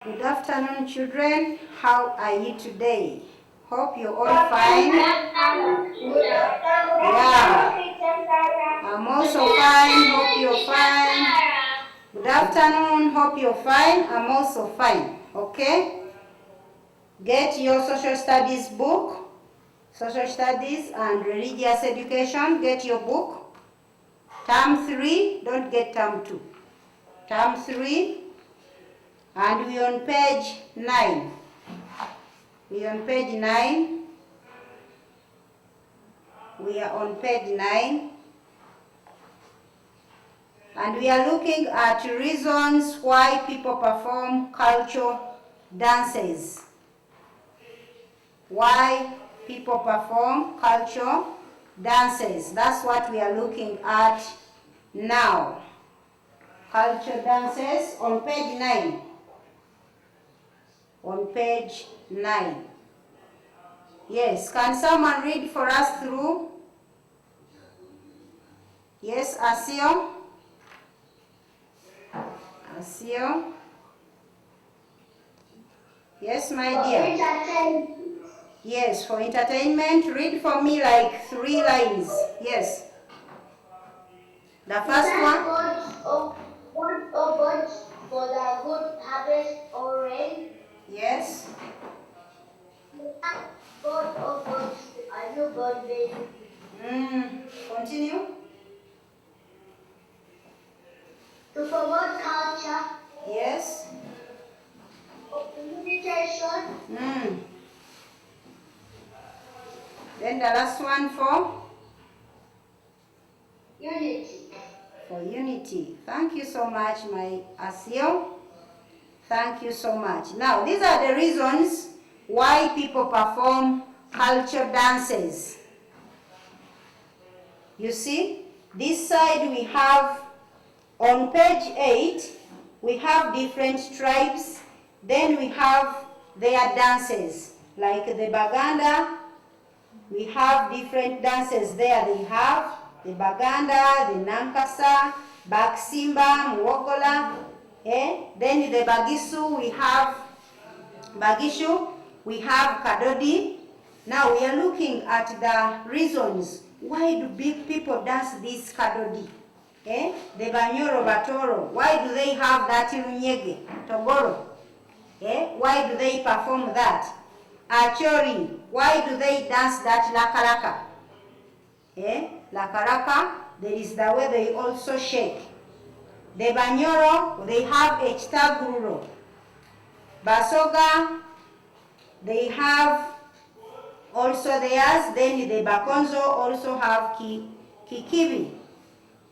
Good afternoon, children. How are you today? Hope you're all fine. Yeah, I'm also fine. Hope you're fine. Good afternoon. Hope you're fine. I'm also fine. Okay? Get your social studies book, social studies and religious education. Get your book. Term 3, don't get term 2. Term 3. And we're on page 9. We're on page 9. We are on page 9. And we are looking at reasons why people perform cultural dances. Why people perform cultural dances. That's what we are looking at now. Cultural dances on page 9. On page 9. Yes, can someone read for us through? Yes, Asio? Asio? Yes, my dear. Yes, for entertainment. Read for me like 3 lines. Yes. The first one. One of birds for the good harvest or rain. Yes. God of birds, are you bird baby? Continue. To promote culture. Yes. Communication. Then the last one for? Unity. For unity. Thank you so much, my Asio. Thank you so much. Now, these are the reasons why people perform culture dances. You see, this side we have, on page 8, we have different tribes. Then we have their dances. Like the Baganda, we have different dances there. They have the Baganda, the Nankasa, Baksimba, Muogola. Then the Bagisu, we have Bagishu, we have Kadodi. Now we are looking at the reasons why do big people dance this Kadodi. The Banyoro Batoro, why do they have that Irunyege, Togoro? Why do they perform that? Achori, why do they dance that Lakalaka? Lakalaka, there is the way they also shake. The Banyoro, they have Echitaguro. Basoga, they have also theirs. Then the Bakonzo also have Kikibi.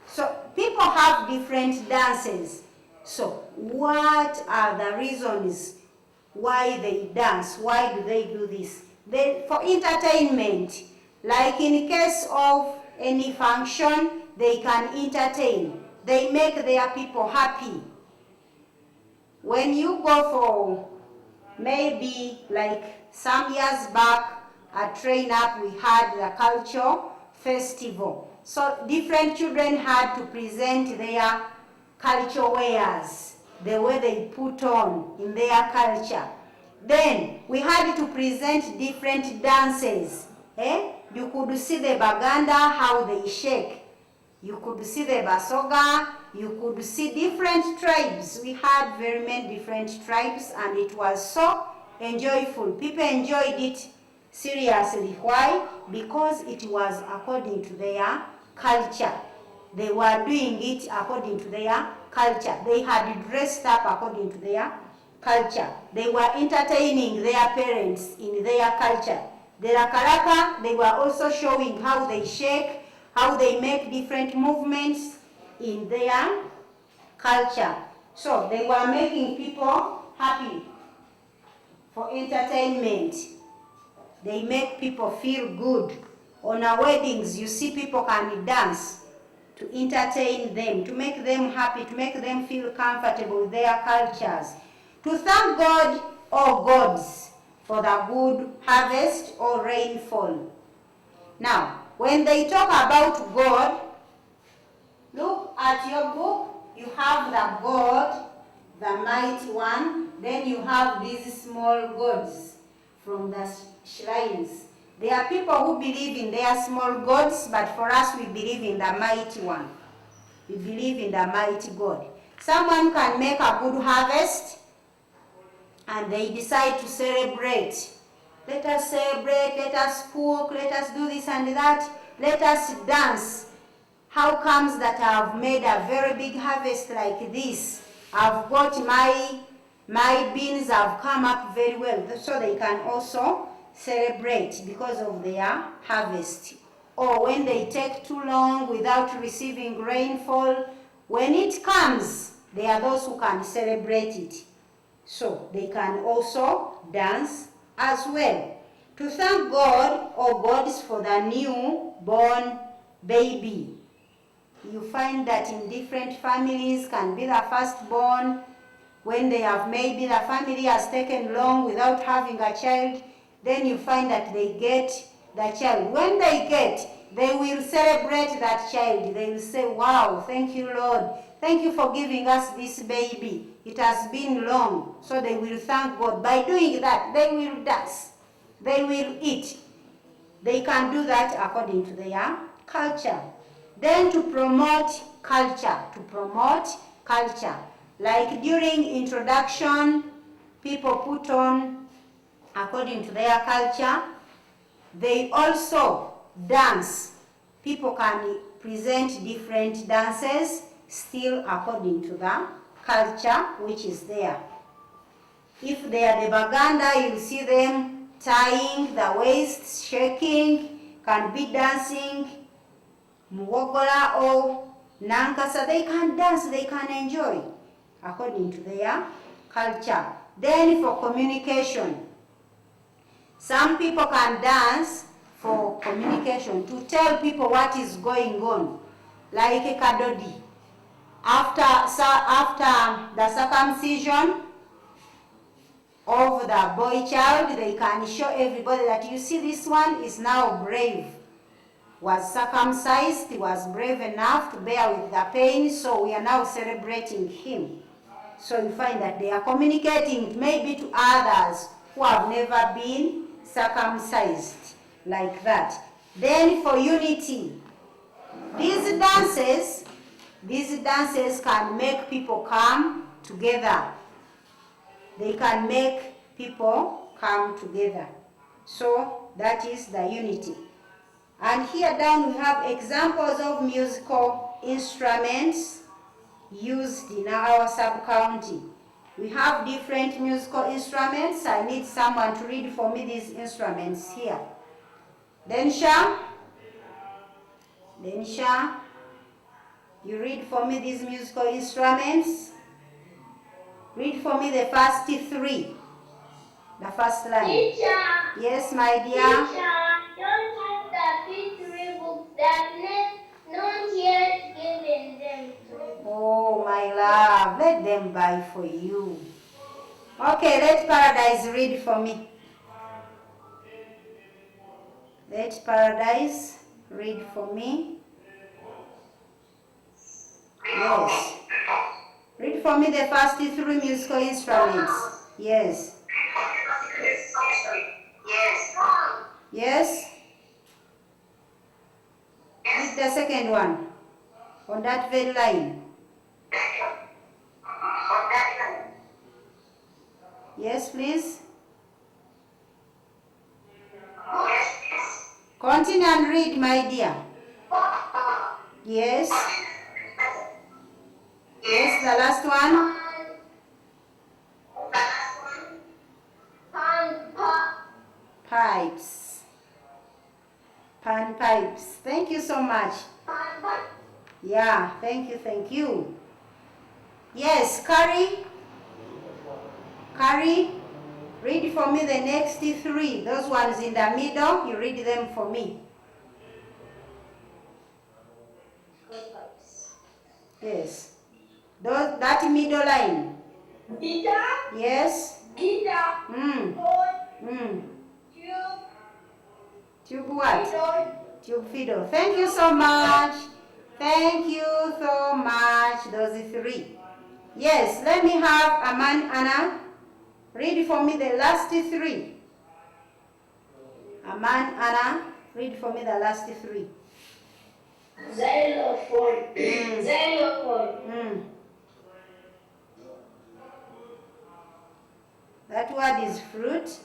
So people have different dances. So what are the reasons why they dance? Why do they do this? Then for entertainment, like in case of any function, they can entertain. They make their people happy. When you go for maybe like some years back, a train up, we had the culture festival. So different children had to present their culture wares, the way they put on in their culture. Then we had to present different dances. You could see the Baganda, how they shake. You could see the Basoga. You could see different tribes. We had very many different tribes, and it was so enjoyable. People enjoyed it seriously. Why? Because it was according to their culture. They were doing it according to their culture. They had dressed up according to their culture. They were entertaining their parents in their culture. The Rakaraka, they were also showing how they shake, how they make different movements in their culture. So they were making people happy for entertainment. They make people feel good. On our weddings, you see people can dance to entertain them, to make them happy, to make them feel comfortable with their cultures. To thank God or gods for the good harvest or rainfall. Now, when they talk about God, look at your book. You have the God, the mighty one, then you have these small gods from the shrines. There are people who believe in their small gods, but for us we believe in the mighty one. We believe in the mighty God. Someone can make a good harvest and they decide to celebrate. Let us celebrate, let us cook, let us do this and that, let us dance. How comes that I've made a very big harvest like this? I've got my beans have come up very well, so they can also celebrate because of their harvest. Or when they take too long without receiving rainfall, when it comes, there are those who can celebrate it. So they can also dance as well. To thank God or gods for the newborn baby. You find that in different families can be the firstborn. When they have maybe the family has taken long without having a child, then you find that they get the child. When they get, they will celebrate that child. They will say, wow, thank you, Lord. Thank you for giving us this baby. It has been long. So they will thank God. By doing that, they will dance. They will eat. They can do that according to their culture. Then to promote culture. Like during introduction, people put on, according to their culture, they also dance. People can present different dances, still according to the culture which is there. If they are the Baganda, you'll see them tying the waist, shaking, can be dancing, Muwogola or Nankasa. They can dance, they can enjoy, according to their culture. Then for communication, some people can dance for communication, to tell people what is going on, like a Kadodi. After the circumcision of the boy child, they can show everybody that you see this one is now brave, was circumcised, he was brave enough to bear with the pain, so we are now celebrating him. So you find that they are communicating maybe to others who have never been circumcised, like that. Then for unity, these dances can make people come together. They can make people come together. So that is the unity. And here down we have examples of musical instruments used in our sub-county. We have different musical instruments. I need someone to read for me these instruments here. Densha, you read for me these musical instruments. Read for me the first three. The first line. Teacher. Yes, my dear. Teacher, don't have the P3 books that not yet given them to me. Oh, my love, let them buy for you. Okay, let Paradise read for me. Let Paradise read for me. Yes. Read for me the first three musical instruments. Yes. Yes. Read the second one on that very line. Yes, please. Continue and read, my dear. Yes. Yes, the last one. Pipes. Panpipes. Thank you so much. Yeah, thank you. Yes, Carrie. Read for me the next three. Those ones in the middle, you read them for me. Yes. That middle line. Guitar. Yes. Guitar. Tube what? Tube fiddle. Thank you so much. Those three. Yes, let me have Aman Anna. Read for me the last three. Anna, read for me the last three. Xylophone. Xylophone. That word is fruit.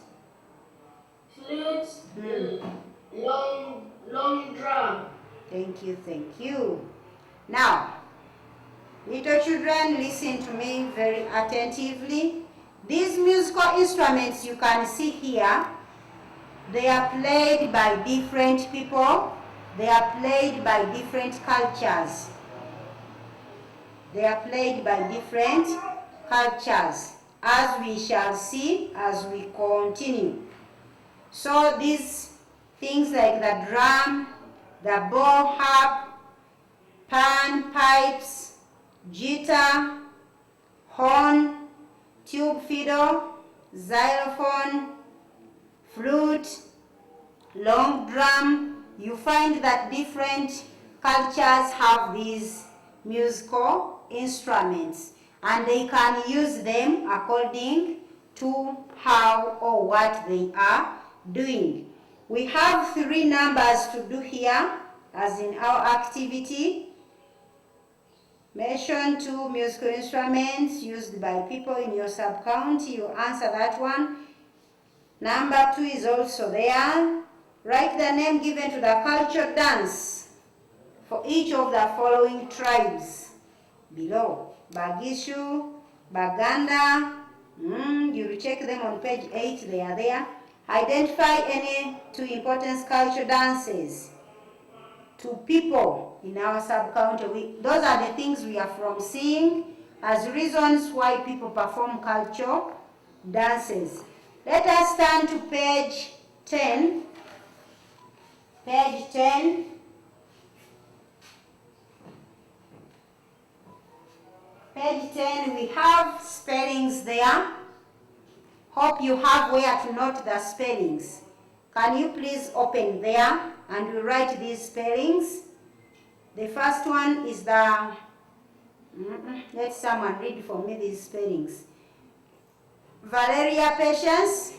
Flute. Long drum. Thank you. Now, little children, listen to me very attentively. These musical instruments you can see here, they are played by different people. They are played by different cultures. They are played by different cultures, as we shall see as we continue. So these things like the drum, the bow harp, pan, pipes, guitar, horn, tube fiddle, xylophone, flute, long drum, you find that different cultures have these musical instruments and they can use them according to how or what they are doing. We have 3 numbers to do here as in our activity. Mention 2 musical instruments used by people in your sub-county. You answer that one. Number 2 is also there. Write the name given to the cultural dance for each of the following tribes below. Bagishu, Baganda, you will check them on page 8, they are there. Identify any 2 important cultural dances to people in our sub-county. Those are the things we are from seeing as reasons why people perform cultural dances. Let us turn to page 10. Page 10. Page 10, we have spellings there. Hope you have where to note the spellings. Can you please open there and we write these spellings? The first one is the... let someone read for me these spellings. Valeria Patience.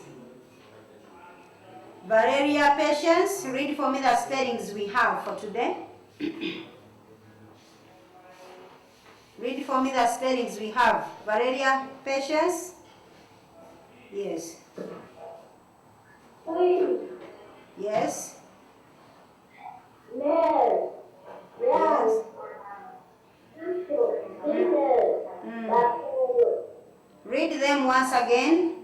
Valeria Patience, read for me the spellings we have for today. Read for me the spellings we have. Valeria Patience. Yes. Yes. Yes. Read them once again.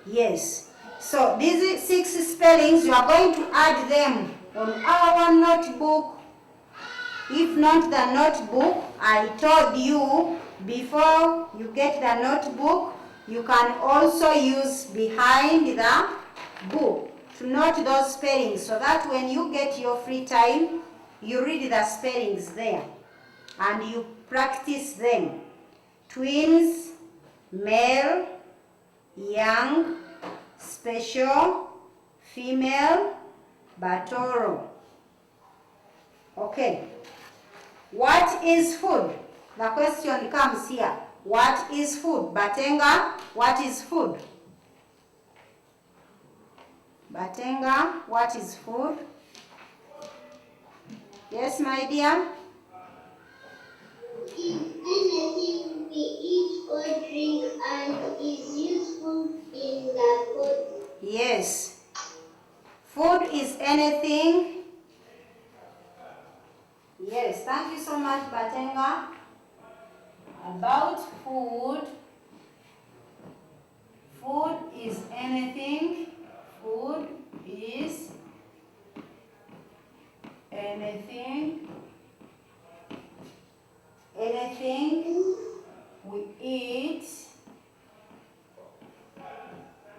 Yes. So these 6 spellings, you are going to add them on our notebook. If not the notebook, I told you before you get the notebook, you can also use behind the book to note those spellings so that when you get your free time, you read the spellings there and you practice them. Twins, male, young, special, female, Batoro. Okay. What is food? The question comes here. What is food? Batenga, what is food? Batenga, what is food? Yes, my dear? Is anything we eat or drink and is useful in the body. Yes. Food is anything. Yes, thank you so much, Batenga. About food. Food is anything. Food is anything. Anything we eat.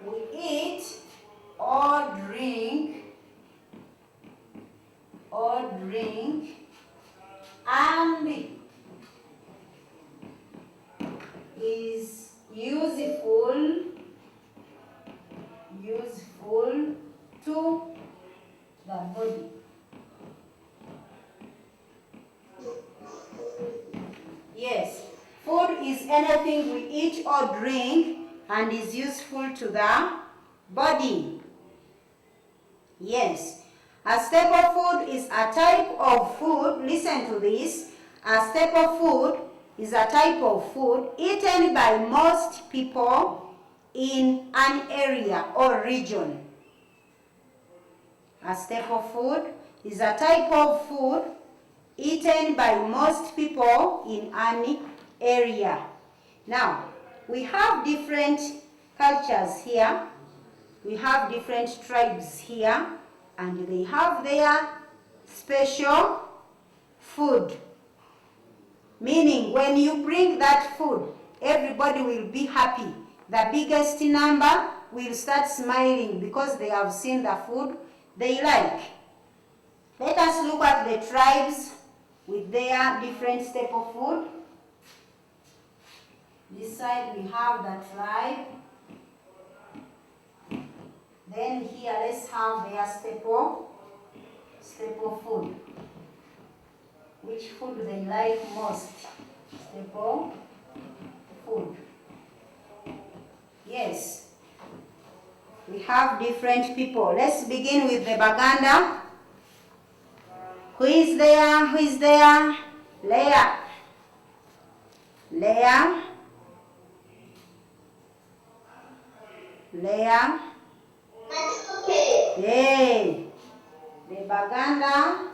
We eat or drink. Or drink. And is useful to body. Yes, food is anything we eat or drink and is useful to the body. Yes, a staple food is a type of food, listen to this, a staple food is a type of food eaten by most people in an area or region. A staple food is a type of food eaten by most people in an area. Now, we have different cultures here. We have different tribes here, and they have their special food. Meaning, when you bring that food, everybody will be happy. The biggest number will start smiling because they have seen the food they like. Let us look at the tribes with their different staple food. This side we have the tribe. Then here let's have their staple food. Which food they like most? Staple food. Yes. We have different people. Let's begin with the Baganda. Who is there? Who is there? Leah. Leah. Leah. Yay. The Baganda,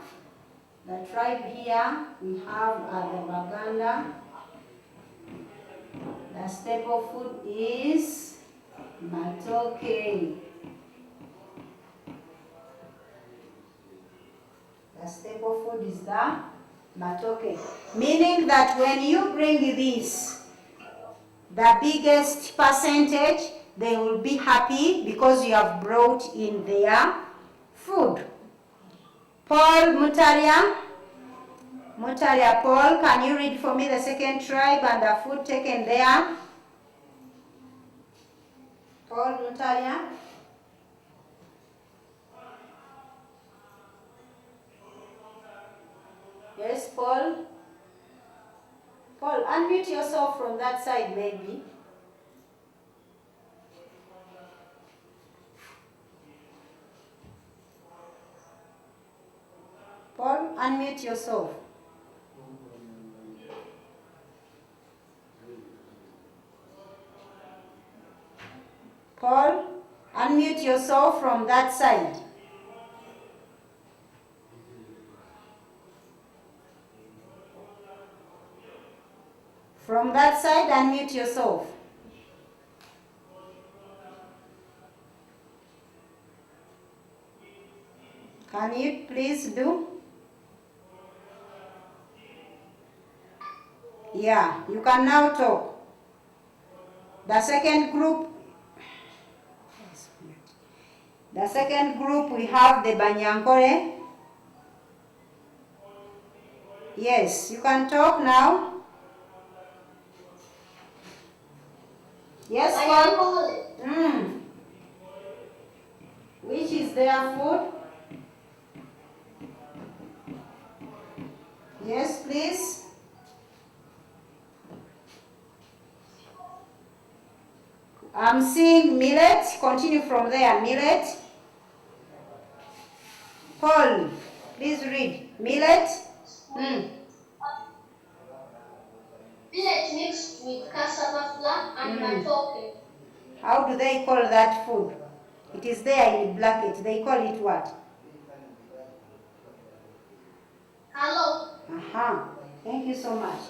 the tribe here, we have the Baganda. The staple food is matoke. The staple food is the matoke. Meaning that when you bring this, the biggest percentage, they will be happy because you have brought in their food. Paul Mutaria. Mutaria Paul, can you read for me the second tribe and the food taken there? Paul Mutaria. Yes, Paul. Paul, unmute yourself from that side maybe. Paul, unmute yourself. Paul, unmute yourself from that side. From that side, unmute yourself. Can you please do? Yeah, you can now talk. The second group, we have the Banyankore. Yes, you can talk now. Yes, Paul? Which is their food? Yes, please. I'm seeing millet. Continue from there. Millet. Paul, please read. Millet. Millet mixed with cassava flour and matoke. How do they call that food? It is there in blanket. They call it what? Hello. Thank you so much.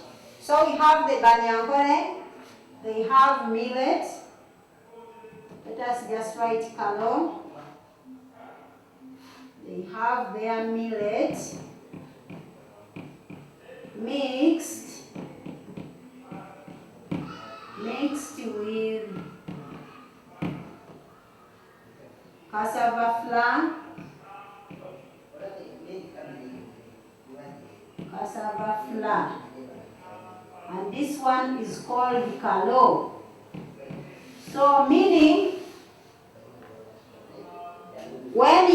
So we have the Banyankore. They have millet. Let us just write kalo. They have their millet mixed with cassava flour, and this one is called kalo. So meaning when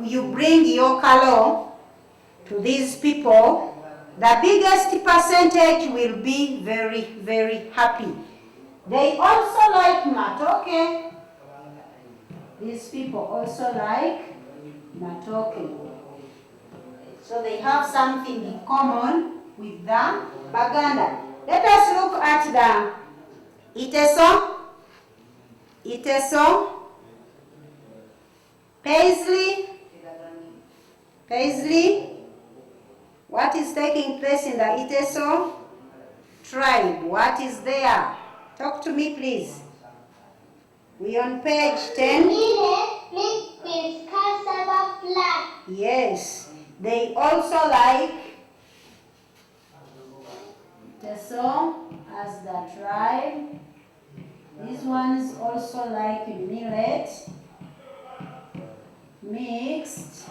you bring your color to these people, the biggest percentage will be very, very happy. They also like matoke. These people also like matoke. So they have something in common with the Baganda. Let us look at the Iteso, Paisley. What is taking place in the Iteso tribe? What is there? Talk to me, please. We on page 10. Millet with cassava flour. Yes. They also like Iteso as the tribe. These ones also like millet mixed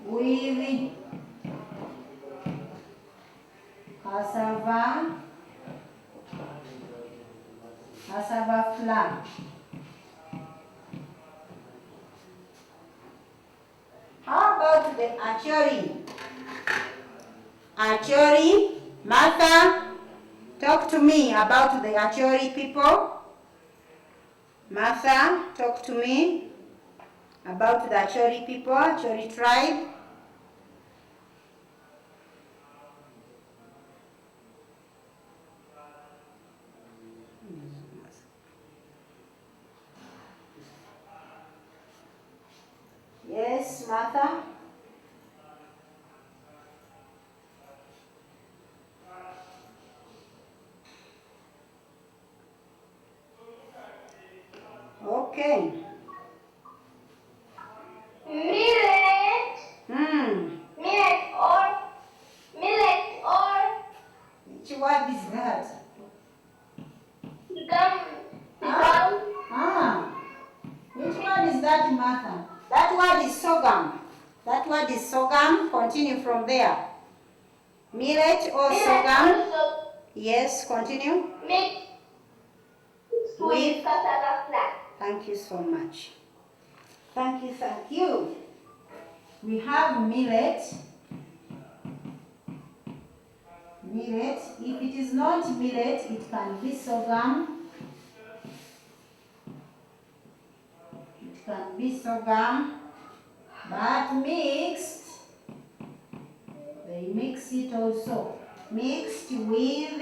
with cassava flour. How about the Achori? Achori, Martha, talk to me about the Achori people. Martha, talk to me about the Achori people, Achori tribe. Yes, Martha? Okay. Millet. Millet or Which word is that? gum. Which word is that, Martha? That word is sorghum. That word is sorghum. Continue from there. Millet or sorghum? Yes, continue. Mixed with cassava flour. Thank you so much. Thank you. We have millet. Millet. If it is not millet, it can be sorghum. It can be sorghum, but mixed. They mix it also. Mixed with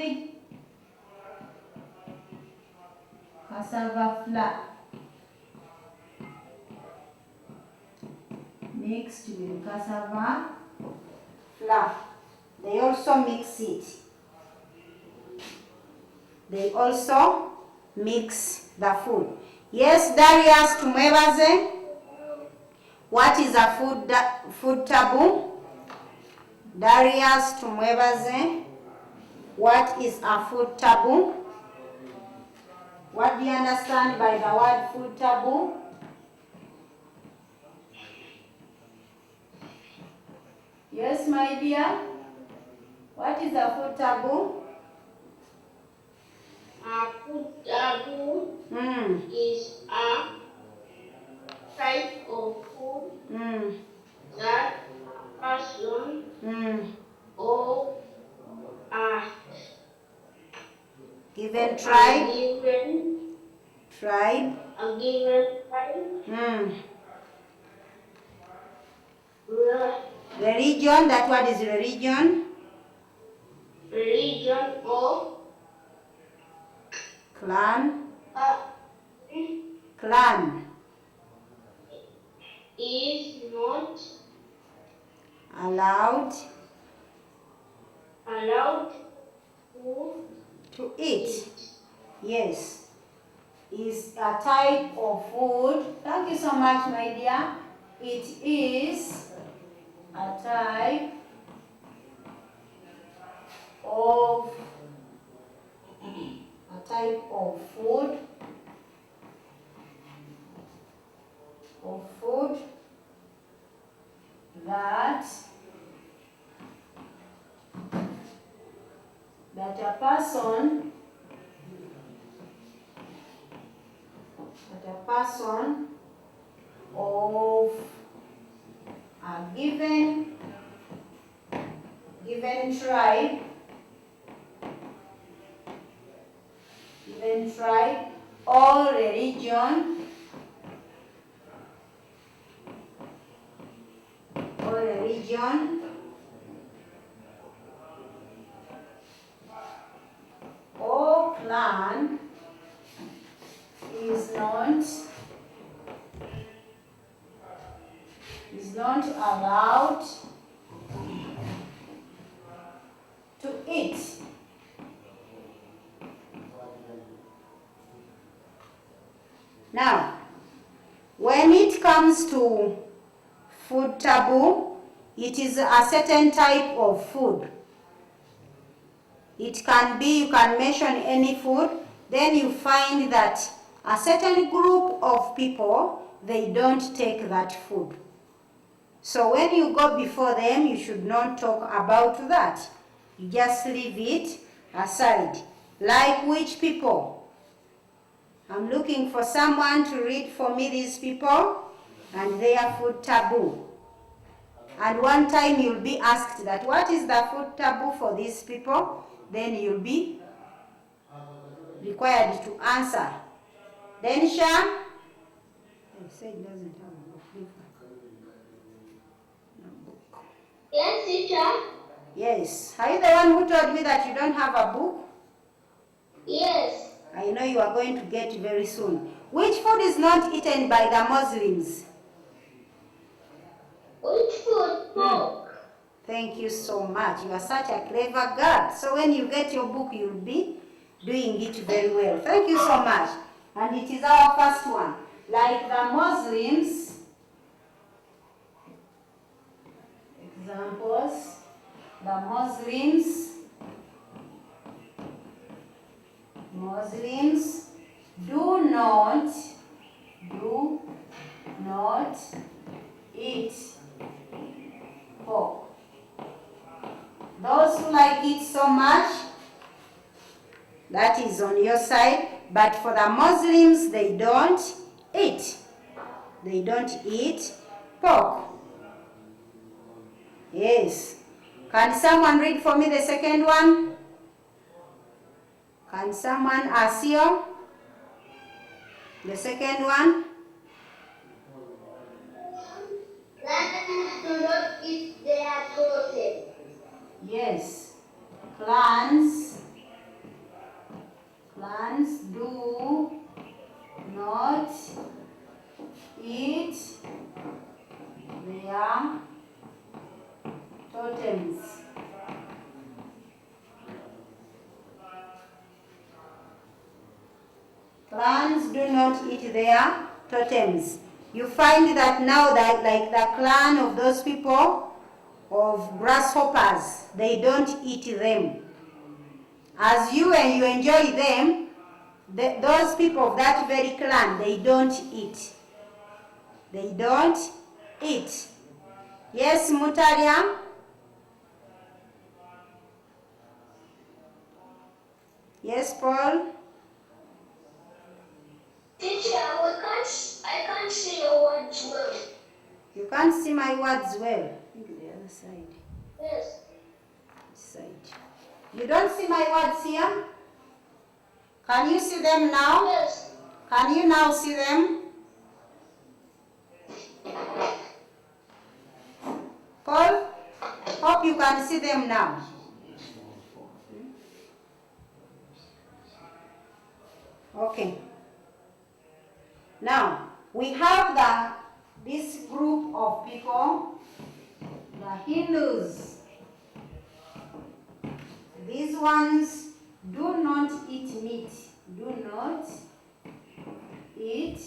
cassava flour. Mixed with cassava flour. They also mix it. They also mix the food. Yes, Darius tumwebaze. What is a food taboo? Darius tumwebaze. What is a food taboo? What do you understand by the word food taboo? Yes, my dear. What is a food taboo? A food taboo is a type of food that a person or a Given tribe. a given tribe Religion, that word is religion. religion or Clan. Clan is not allowed to eat. Yes, is a type of food. Thank you so much, my dear. It is a type of food that a person of a given tribe, or religion, or clan is not allowed to eat. Now, when it comes to food taboo, it is a certain type of food. It can be, you can mention any food, then you find that a certain group of people, they don't take that food. So when you go before them, you should not talk about that. You just leave it aside. Like which people? I'm looking for someone to read for me these people and their food taboo. And one time you'll be asked that, what is the food taboo for these people? Then you'll be required to answer. Denisha? I said it doesn't have a book. Yes, teacher. Yes. Are you the one who told me that you don't have a book? Yes. I know you are going to get very soon. Which food is not eaten by the Muslims? Which food? Pork. Thank you so much. You are such a clever girl. So when you get your book, you'll be doing it very well. Thank you so much. And it is our first one. Like the Muslims, examples, the Muslims do not eat pork. Those who like it so much, that is on your side. But for the Muslims, they don't eat. They don't eat pork. Yes. Can someone read for me the second one? Can someone ask you? The second one? Clans do not eat their totem. Yes. Clans do not eat their totems. Clans do not eat their totems. You find that now that like the clan of those people of grasshoppers, they don't eat them. As you and you enjoy them, those people of that very clan, they don't eat. They don't eat. Yes, Mutaria? Yes, Paul? Teacher, I can't see your words well. You can't see my words well. I think the other side. Yes. This side. You don't see my words here? Can you see them now? Yes. Can you now see them? Paul, hope you can see them now. Okay. Now, we have this group of people, the Hindus. These ones do not eat meat. Do not eat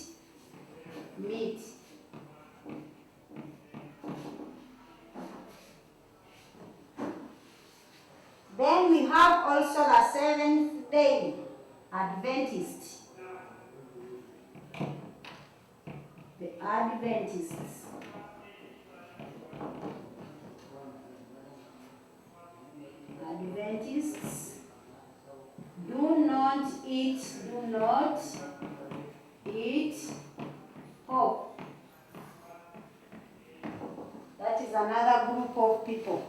meat. Then we have also the Seventh-day Adventists. The Adventists. Adventists do not eat pork. is another group of people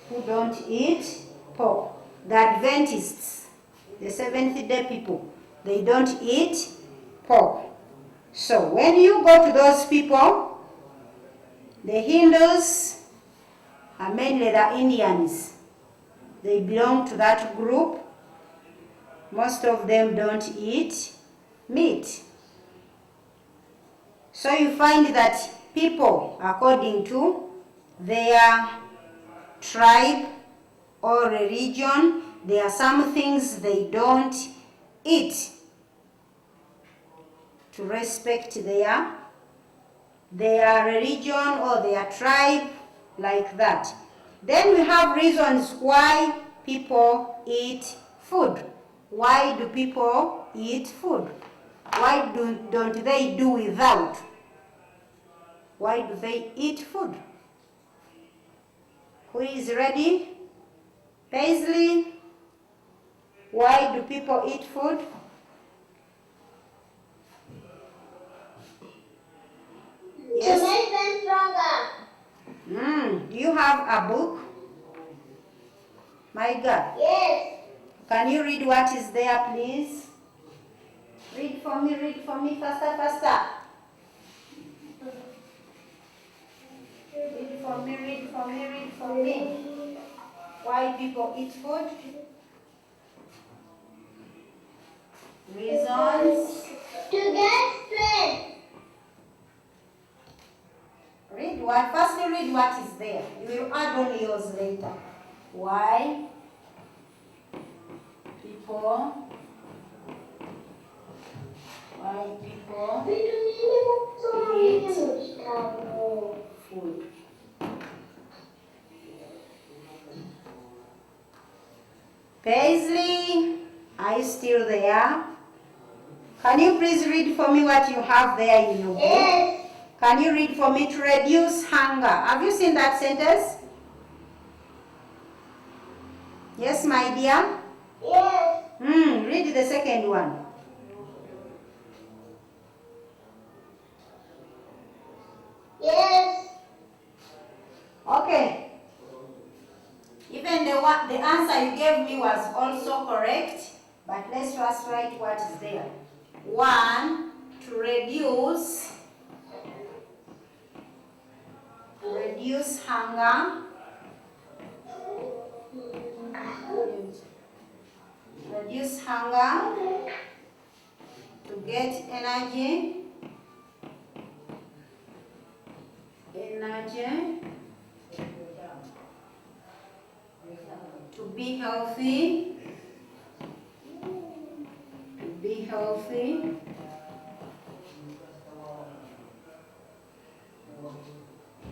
who don't eat pork. The Adventists, the Seventh-day people, they don't eat pork. So when you go to those people, the Hindus are mainly the Indians. They belong to that group. Most of them don't eat meat. So you find that people, according to their tribe or religion, there are some things they don't eat to respect their religion or their tribe, like that. Then we have reasons why people eat food. Why do people eat food? Why don't they do without? Why do they eat food? Who is ready? Paisley, why do people eat food? Yes. To make them stronger. Do you have a book? My God. Yes. Can you read what is there, please? Read for me, faster, faster. Read for me. Why people eat food? Reasons. To get strength. Firstly read what is there. You will add on yours later. Why people eat food. Paisley, are you still there? Can you please read for me what you have there in your book? Yes. Can you read for me? To reduce hunger. Have you seen that sentence? Yes, my dear? Yes. Read the second one. Yes. Okay. Even the answer you gave me was also correct, but let's first write what is there. 1, to reduce hunger. Reduce hunger to get energy. To be healthy.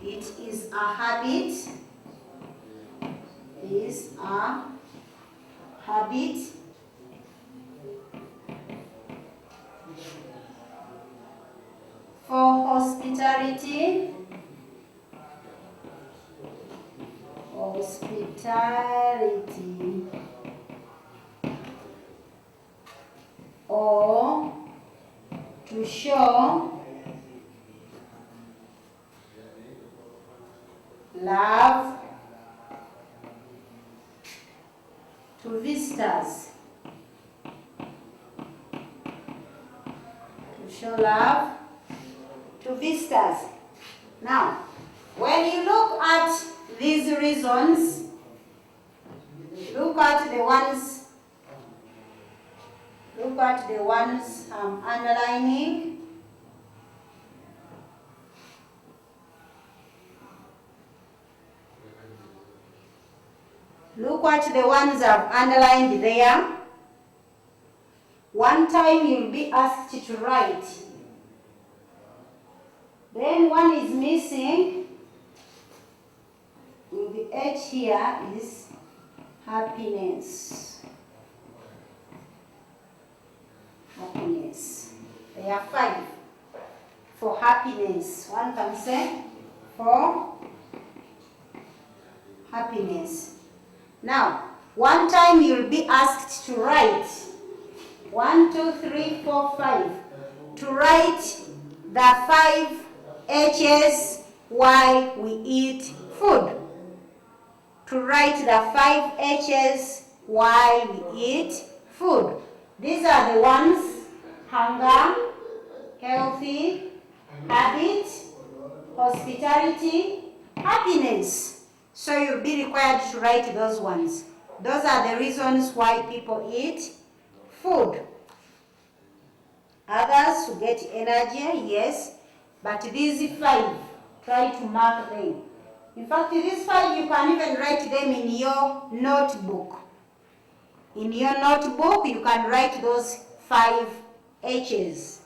It is a habit. For hospitality. Or to show love to visitors. Now, when you look at these reasons, look at the ones I'm underlining. Look at the ones I've underlined there. One time you'll be asked to write. Then one is missing. The H here is happiness. There are 5 for happiness. One can say for happiness. Now, one time you'll be asked to write 1, 2, 3, 4, 5. To write the 5 H's why we eat food. To write the 5 H's why we eat food. These are the ones: hunger, healthy, habit, hospitality, happiness. So you'll be required to write those ones. Those are the reasons why people eat food. Others to get energy, yes, but these 5, try to mark them. In fact, these 5, you can even write them in your notebook. In your notebook, you can write those 5 H's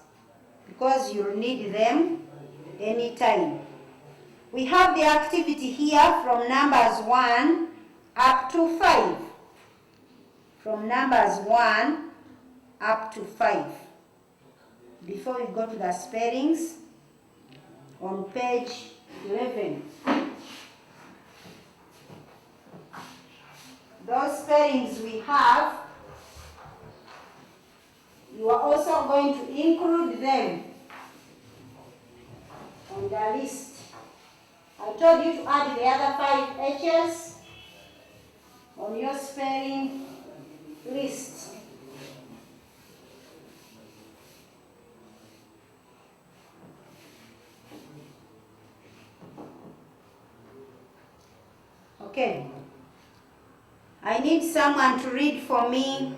because you'll need them anytime. We have the activity here from numbers 1 up to 5. From numbers 1 up to 5. Before we go to the spellings, on page 11. Those spellings we have, you are also going to include them on the list. I told you to add the other 5 H's on your spelling list. Okay. I need someone to read for me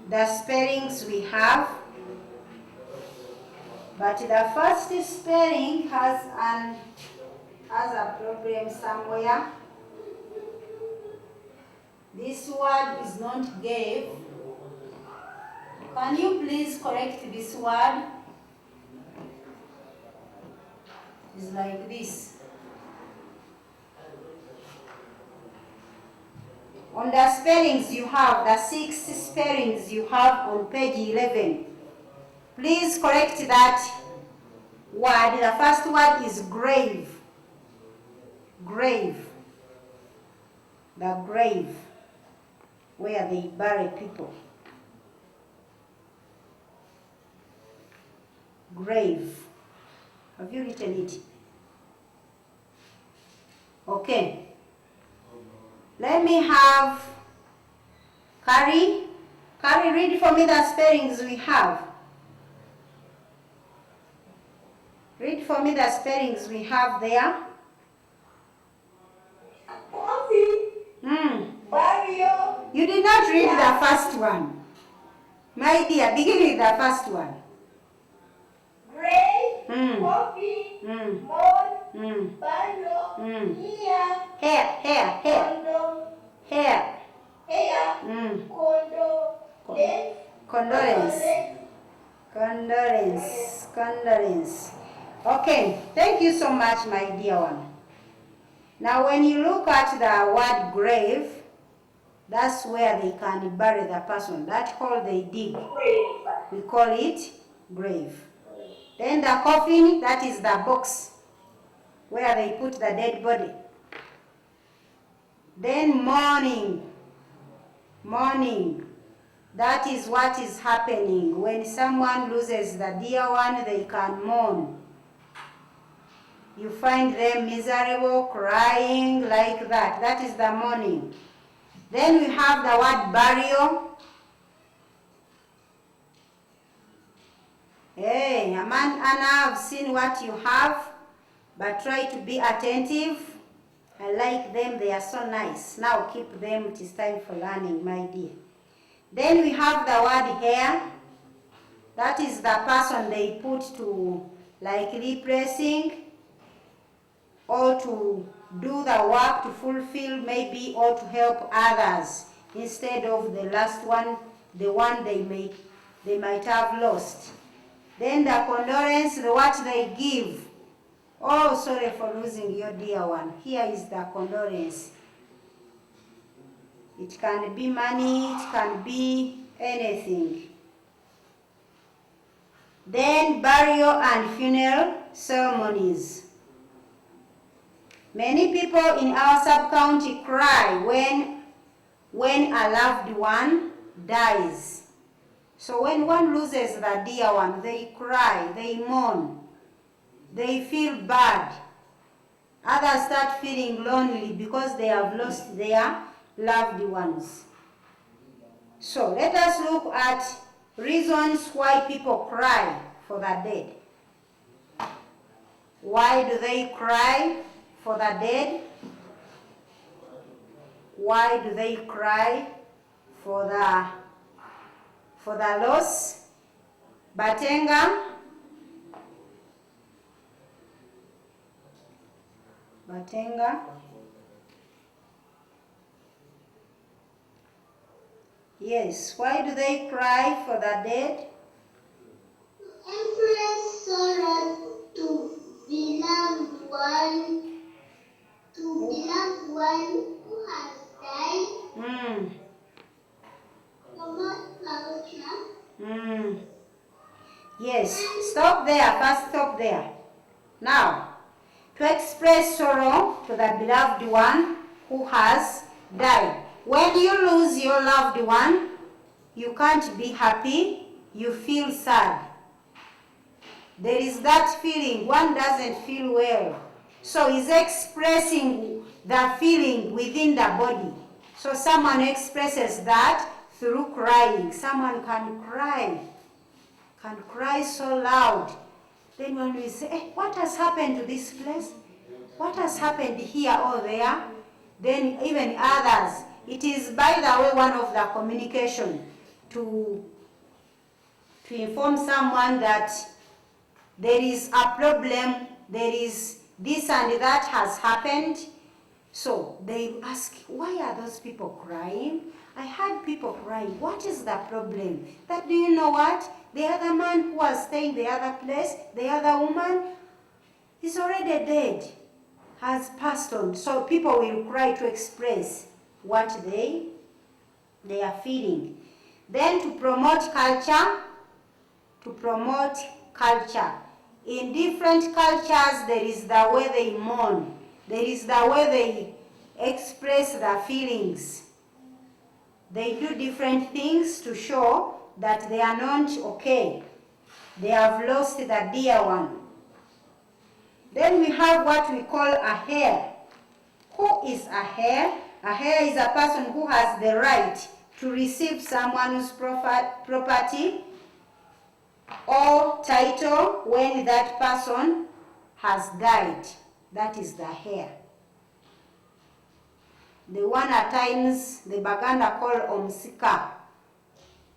the spellings we have. But the first spelling has a problem somewhere. This word is not gave. Can you please correct this word? It's like this. On the spellings you have, the 6 spellings you have on page 11. Please correct that word. The first word is grave. Grave. The grave, where they bury people. Grave. Have you written it? Okay. Let me have Carrie. Carrie, read for me the spellings we have. Read for me the spellings we have there. Coffee. Barrio. You did not read the first one. My dear, begin with the first one. Gray. Coffee. Mode. Barrio. Hair. Hair. Condo. Hair. Hair. Condolence. Condolence. Okay, thank you so much, my dear one. Now when you look at the word grave, that's where they can bury the person. That hole they dig, we call it grave. Then the coffin, that is the box where they put the dead body. Then mourning. Mourning. That is what is happening. When someone loses the dear one, they can mourn. You find them miserable, crying like that. That is the mourning. Then we have the word burial. Hey, Amanda, Anna, I've seen what you have, but try to be attentive. I like them, they are so nice. Now keep them, it is time for learning, my dear. Then we have the word hair. That is the person they put to like replacing or to do the work to fulfill maybe or to help others instead of the last one, the one they might have lost. Then the condolence, the what they give. Oh, sorry for losing your dear one. Here is the condolence. It can be money, it can be anything. Then burial and funeral ceremonies. Many people in our sub-county cry when a loved one dies. So when one loses the dear one, they cry, they mourn, they feel bad. Others start feeling lonely because they have lost their loved ones. So let us look at reasons why people cry for the dead. Why do they cry for the dead? Why do they cry for the loss? Batenga? Batenga? Yes, why do they cry for the dead? Express sorrow to beloved one, who has died. Yes, stop there, first stop there. Now, to express sorrow to the beloved one who has died. When you lose your loved one, you can't be happy, you feel sad. There is that feeling, one doesn't feel well. So he's expressing the feeling within the body. So someone expresses that through crying. Someone can cry so loud. Then when we say, what has happened to this place? What has happened here or there? Then even others, it is by the way one of the communication to inform someone that there is a problem, there is this and that has happened. So they ask, why are those people crying? I heard people crying. What is the problem? That, do you know what? The other man who was staying the other place, the other woman, is already dead, has passed on. So people will cry to express what they are feeling. Then to promote culture, in different cultures, there is the way they mourn. There is the way they express their feelings. They do different things to show that they are not okay. They have lost the dear one. Then we have what we call a heir. Who is a heir? A heir is a person who has the right to receive someone's property or title when that person has died. That is the heir. The one at times the Baganda call Omsika.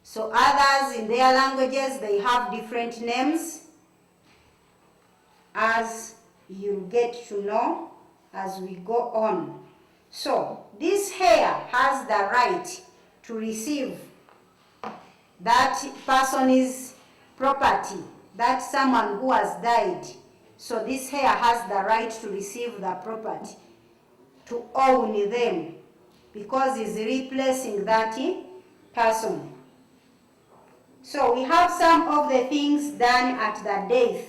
So others in their languages, they have different names, as you get to know as we go on. So this heir has the right to receive that person's property, that someone who has died. So this heir has the right to receive the property, to own them, because he's replacing that person. So we have some of the things done at the death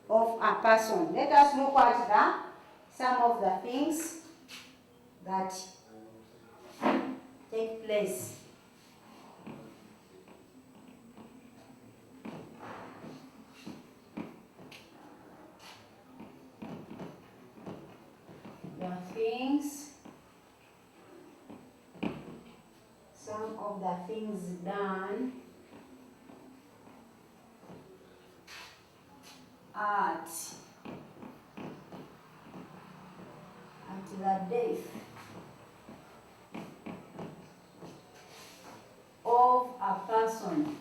of a person. Let us look at some of the things that take place. Some of the things done at the death of a person.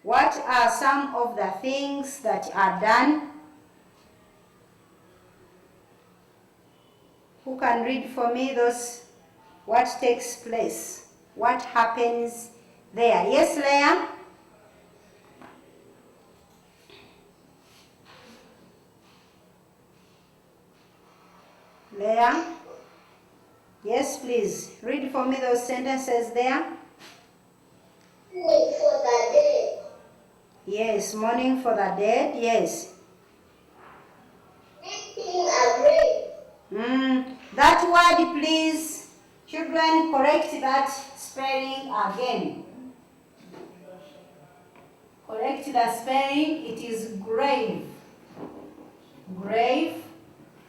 What are some of the things that are done? Who can read for me those? What takes place? What happens there? Yes, Leah? Leah? Yes, please. Read for me those sentences there. Mourning for the dead. Yes, mourning for the dead. Yes. Making a grave. That word, please. Children, correct that spelling again. Correct the spelling. It is grave. Grave.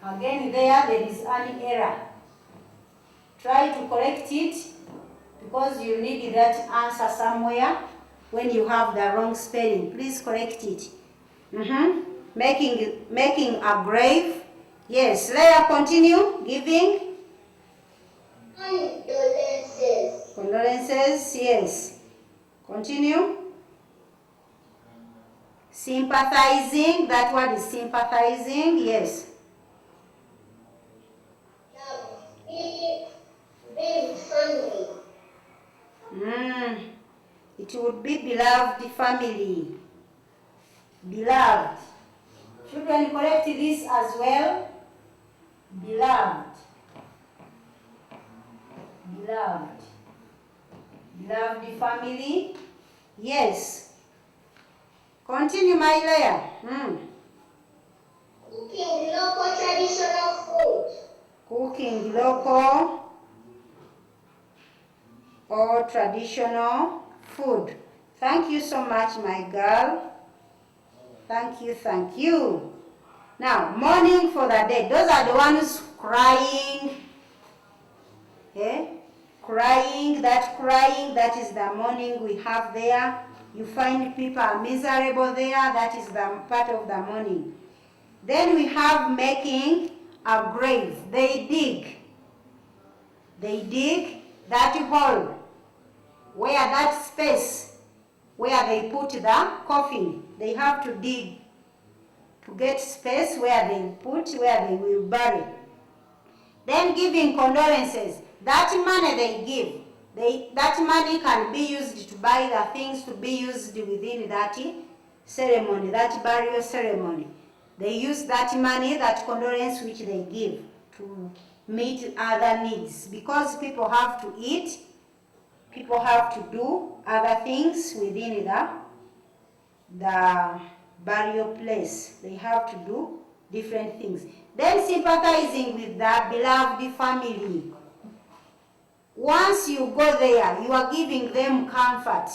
Again, there is an error. Try to correct it because you need that answer somewhere when you have the wrong spelling. Please correct it. Making a grave. Yes. Leah, continue. Giving. Condolences. Condolences. Yes. Continue. Sympathizing. That word is sympathizing. Yes. Big family. It would be beloved family. Beloved. Children, correct this as well. Beloved. Beloved. Beloved family. Yes. Continue, my Leah. Cooking local traditional food. Cooking local or traditional food. Thank you so much, my girl. Thank you, thank you. Now, mourning for the dead. Those are the ones crying. Crying, that is the mourning we have there. You find people are miserable there, that is the part of the mourning. Then we have making a grave. They dig that hole, where that space where they put the coffin. They have to dig to get space where they will bury. Then giving condolences. That money they give, that money can be used to buy the things to be used within that ceremony, that burial ceremony. They use that money, that condolence which they give, to meet other needs. Because people have to eat, people have to do other things within the burial place. They have to do different things. Then sympathizing with the beloved family. Once you go there, you are giving them comfort.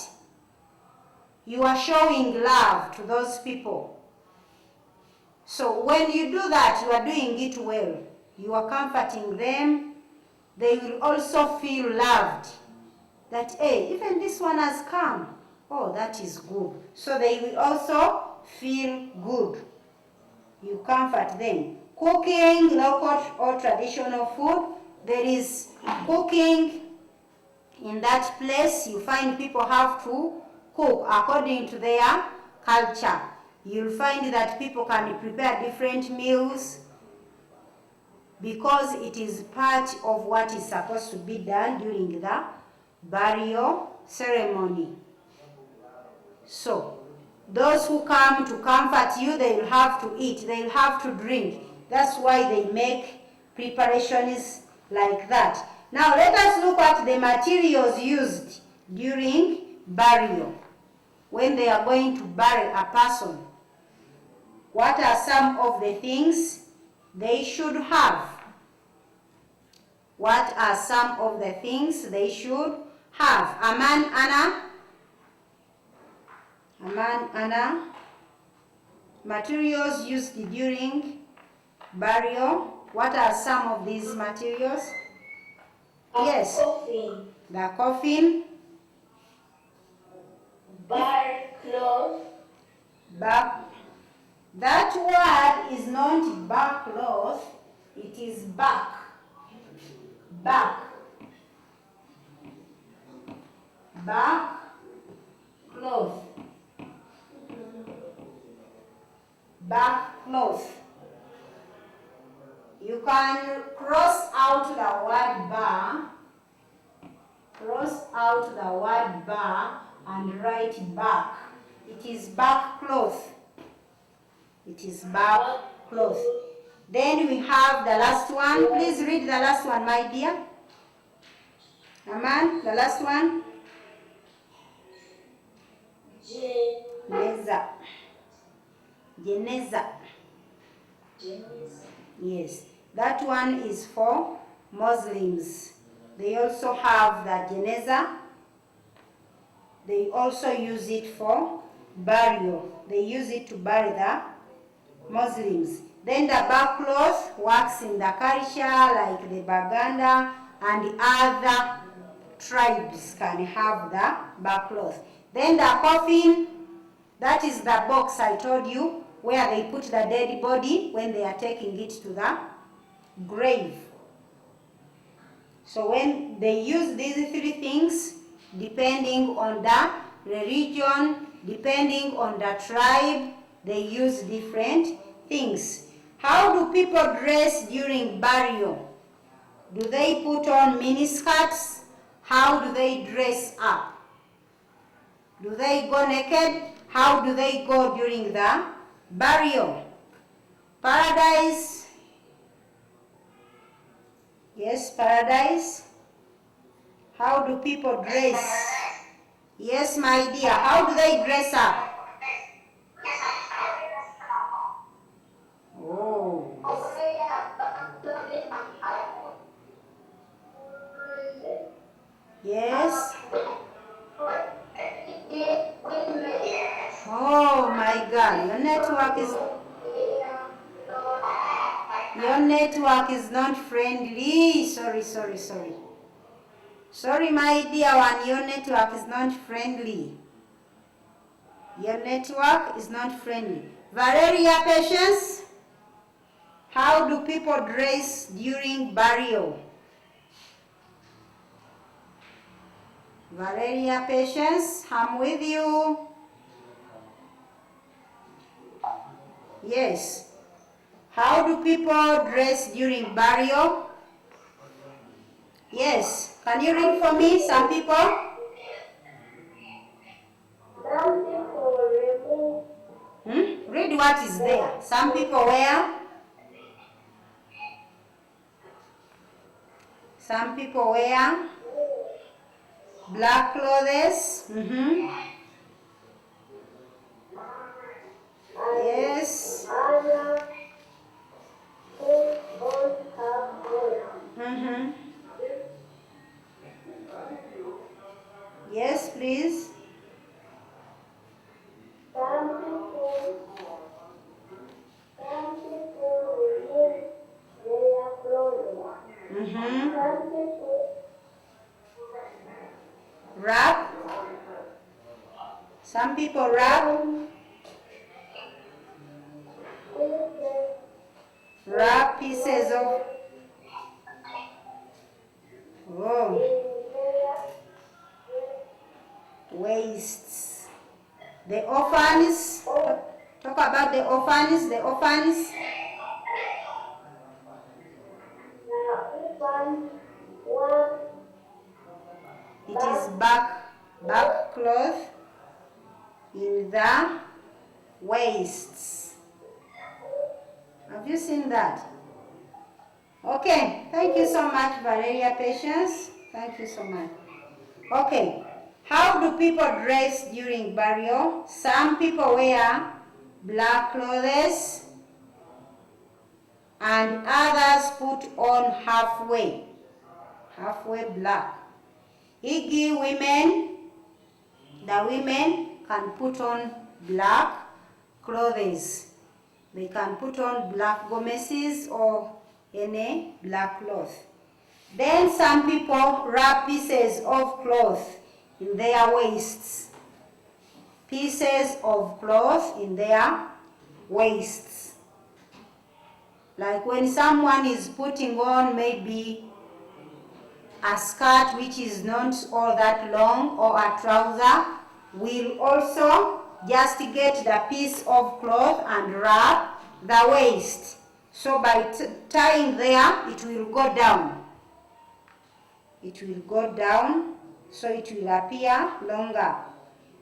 You are showing love to those people. So when you do that, you are doing it well. You are comforting them. They will also feel loved. That, hey, even this one has come. Oh, that is good. So they will also feel good. You comfort them. Cooking local or traditional food. There is cooking in that place. You find people have to cook according to their culture. You'll find that people can prepare different meals because it is part of what is supposed to be done during the burial ceremony. So, those who come to comfort you, they will have to eat, they will have to drink. That's why they make preparations like that. Now, let us look at the materials used during burial. When they are going to bury a person, what are some of the things they should have? What are some of the things they should have? Aman, Anna. Materials used during burial. What are some of these materials? Yes. Coffin. The coffin. Bar cloth. That word is not back cloth, it is back. Back cloth. Back cloth. You can cross out the word bar. Cross out the word bar and write back. It is back cloth. It is back cloth. Then we have the last one. Please read the last one, my dear. Aman, the last one. Geneza. Yes, that one is for Muslims. They also have the Geneza. They also use it for burial. They use it to bury the Muslims. Then the backcloth works in the culture like the Baganda and other tribes can have the backcloth. Then the coffin, that is the box I told you where they put the dead body when they are taking it to the grave. So when they use these three things, depending on the religion, depending on the tribe, they use different things. How do people dress during burial? Do they put on miniskirts? How do they dress up? Do they go naked? How do they go during the burial? Paradise. Yes, Paradise. How do people dress? Yes, my dear. How do they dress up? Oh. Yes. Oh my God, your network is not friendly. Sorry. Sorry, my dear one, your network is not friendly. Your network is not friendly. Valeria, Patience, how do people dress during burial? Valeria, Patience, I'm with you. Yes. How do people dress during burial? Yes. Can you read for me some people? Some people remove. Read what is there. Some people wear. Some people wear black clothes. Yes. Yes, please. Some people remove their clothes. Some people Wrap. Some people wrap. Wrap pieces of waists. The orphans. Talk about the orphans. The orphans. It is back cloth in the waists. Have you seen that? Okay, thank you so much, Valeria, Patience. Thank you so much. Okay, how do people dress during burial? Some people wear black clothes and others put on halfway black. Iggy women, the women can put on black clothes. They can put on black gomesses or any black cloth. Then some people wrap pieces of cloth in their waists. Pieces of cloth in their waists. Like when someone is putting on maybe a skirt which is not all that long or a trouser, will also just get the piece of cloth and wrap the waist. So by tying there, it will go down. It will go down, so it will appear longer.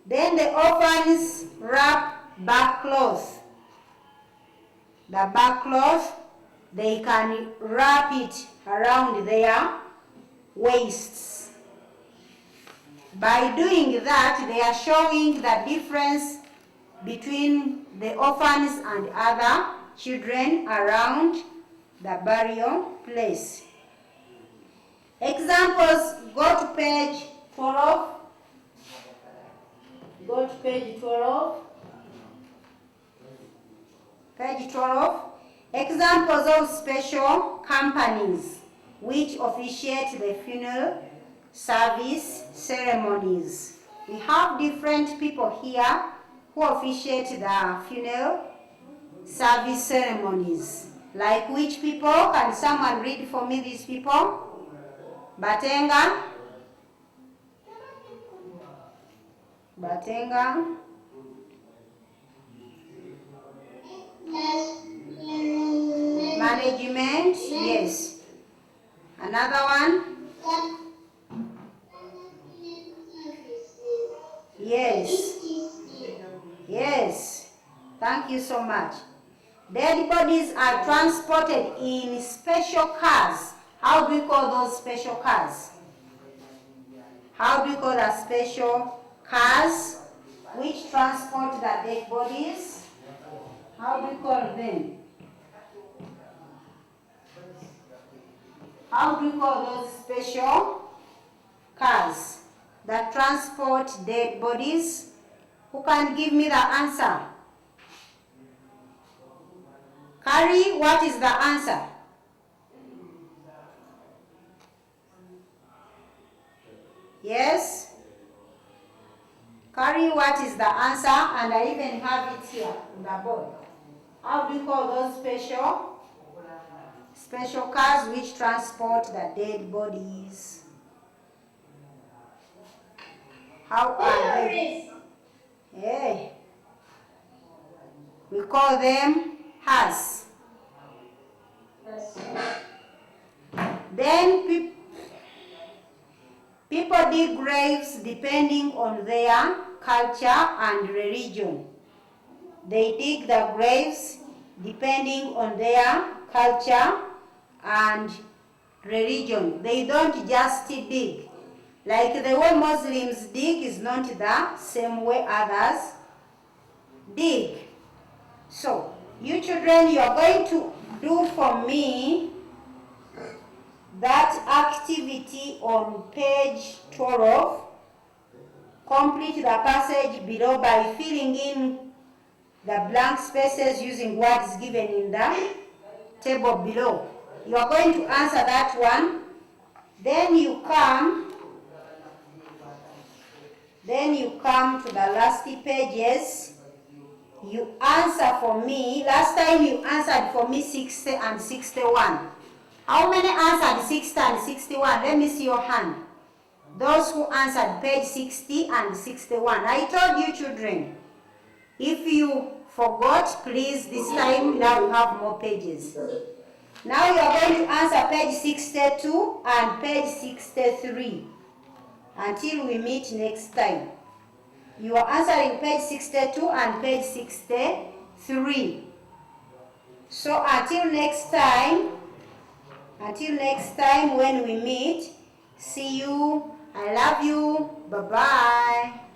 Then the orphans wrap back cloth. The back cloth, they can wrap it around their waists. By doing that, they are showing the difference between the orphans and other children around the burial place. Examples, go to page 12. Go to to page 12. Page 12. Examples of special companies which officiate the funeral service ceremonies. We have different people here who officiate the funeral service ceremonies. Like which people? Can someone read for me these people? Batenga. Batenga. Management. Yes. Another one? Yes. Yes. Thank you so much. Dead bodies are transported in special cars. How do we call those special cars? How do we call the special cars which transport the dead bodies? How do we call them? How do we call those special cars that transport dead bodies? Who can give me the answer? Carrie, what is the answer? Yes? Carrie, what is the answer? And I even have it here on the board. How do we call those special cars which transport the dead bodies? How are they? Hey. We call them hearse. Then people dig graves depending on their culture and religion. They dig the graves depending on their culture and religion. They don't just dig. Like the way Muslims dig is not the same way others dig. So, you children, you are going to do for me that activity on page 12. Complete the passage below by filling in the blank spaces using words given in the table below. You are going to answer that one. Then you come to the last pages. You answer for me. Last time you answered for me 60 and 61. How many answered 60 and 61? Let me see your hand. Those who answered page 60 and 61. I told you children, if you forgot, please, this time now you have more pages. Now you are going to answer page 62 and page 63 until we meet next time. You are answering page 62 and page 63. So until next time when we meet, see you. I love you. Bye-bye.